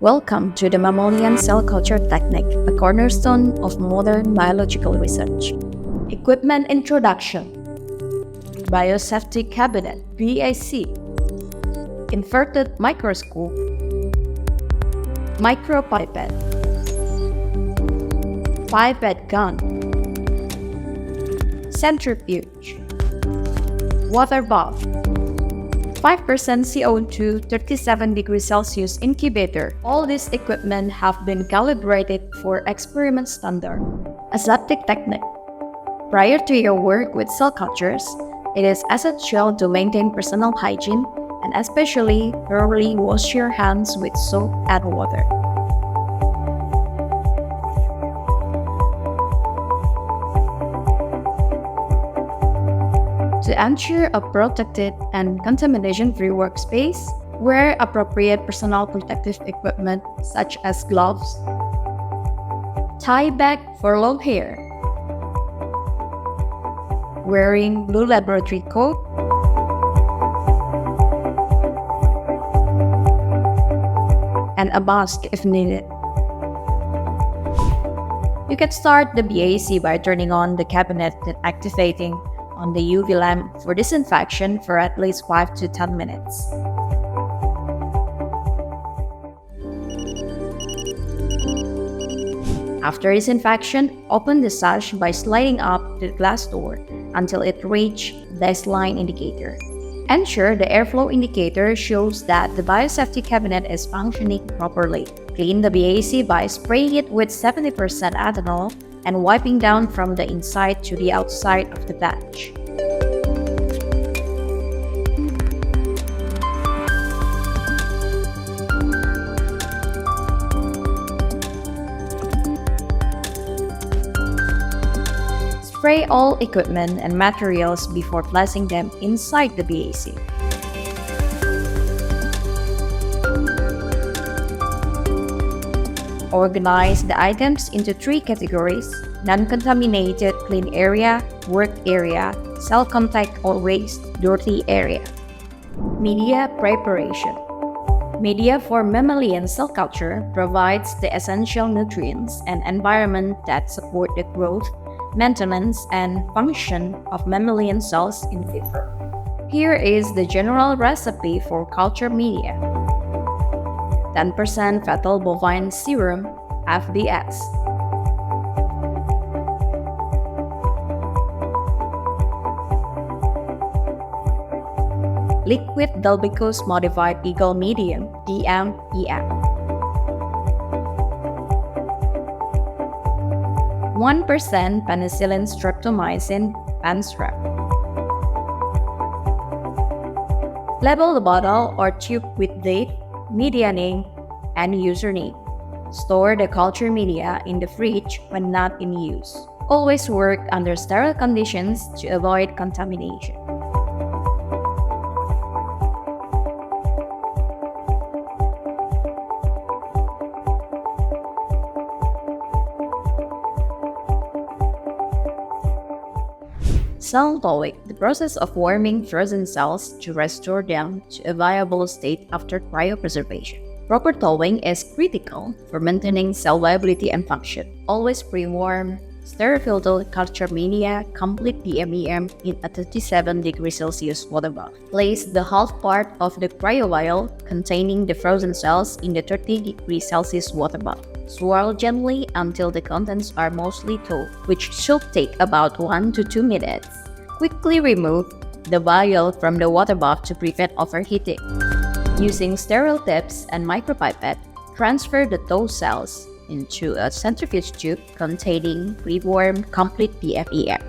Welcome to the Mammalian cell culture technique, a cornerstone of modern biological research. Equipment introduction. Biosafety cabinet, BAC. Inverted microscope. Micropipette. Pipette gun. Centrifuge. Water bath. 5% CO2, 37 degrees Celsius incubator. All this equipment have been calibrated for experiment standard. Aseptic technique. Prior to your work with cell cultures, it is essential to maintain personal hygiene and especially thoroughly wash your hands with soap and water. To ensure a protected and contamination-free workspace, wear appropriate personal protective equipment such as gloves, tie bag for long hair, wearing blue laboratory coat, and a mask if needed. You can start the BAC by turning on the cabinet and activating on the UV lamp for disinfection for at least 5 to 10 minutes. After disinfection, open the sash by sliding up the glass door until it reaches the baseline indicator. Ensure the airflow indicator shows that the biosafety cabinet is functioning properly. Clean the BAC by spraying it with 70% ethanol and wiping down from the inside to the outside of the batch. Spray all equipment and materials before placing them inside the BAC. Organize the items into 3 categories: non-contaminated clean area, work area, cell contact or waste, dirty area. Media preparation. Media for mammalian cell culture provides the essential nutrients and environment that support the growth, maintenance, and function of mammalian cells in vitro. Here is the general recipe for culture media. 10% fetal bovine serum, FBS. Liquid Delbicus modified eagle medium, DMEM. 1% penicillin streptomycin, PenStrep. Label the bottle or tube with date, media name, and username. Store the culture media in the fridge when not in use. Always work under sterile conditions to avoid contamination. Cell thawing, the process of warming frozen cells to restore them to a viable state after cryopreservation. Proper thawing is critical for maintaining cell viability and function. Always pre-warm sterile culture media, complete DMEM in a 37 degrees Celsius water bath. Place the half part of the cryo vial containing the frozen cells in the 30 degrees Celsius water bath. Swirl gently until the contents are mostly thawed, which should take about 1 to 2 minutes. Quickly remove the vial from the water bath to prevent overheating. Using sterile tips and micropipette, transfer the thawed cells into a centrifuge tube containing pre-warmed complete BFEM.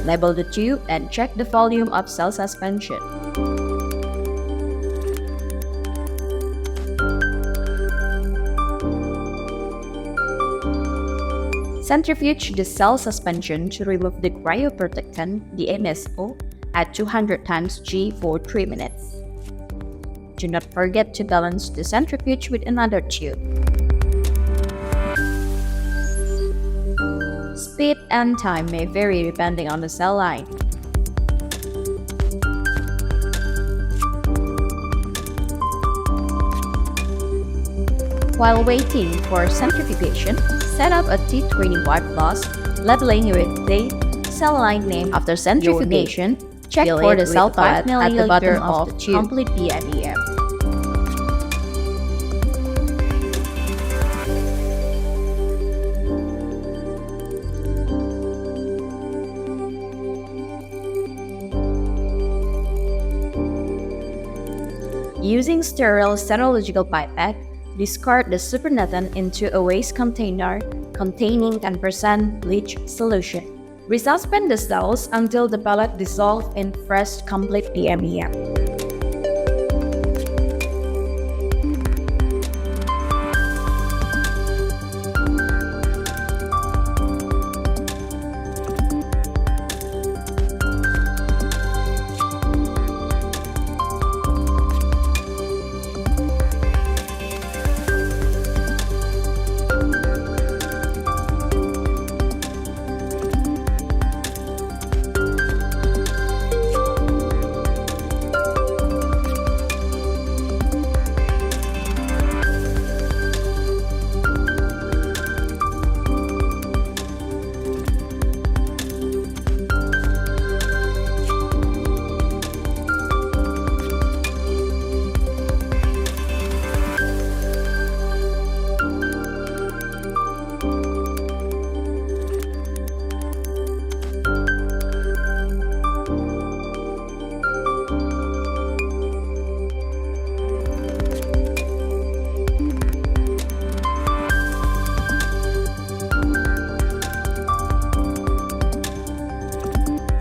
Label the tube and check the volume of cell suspension. Centrifuge the cell suspension to remove the cryoprotectant, the MSO, at 200 times G for 3 minutes. Do not forget to balance the centrifuge with another tube. Speed and time may vary depending on the cell line. While waiting for centrifugation, set up a T25 flask, labeling with the cell line name after centrifugation. Check for the cell fat at the bottom of the tube. Complete BMEM. Using sterile serological pipette, discard the supernatant into a waste container containing 10% bleach solution. Resuspend the cells until the pellet dissolves in fresh complete BMEM.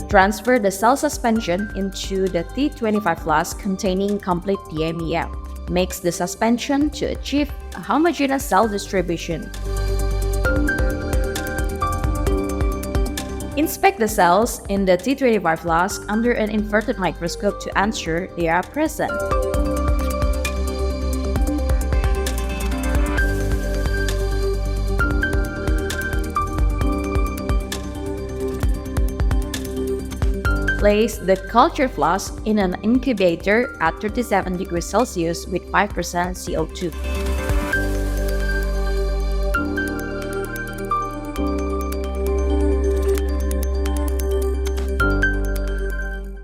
Transfer the cell suspension into the T25 flask containing complete BMEM. Mix the suspension to achieve a homogeneous cell distribution. Inspect the cells in the T25 flask under an inverted microscope to ensure they are present. Place the culture flask in an incubator at 37 degrees Celsius with 5% CO2.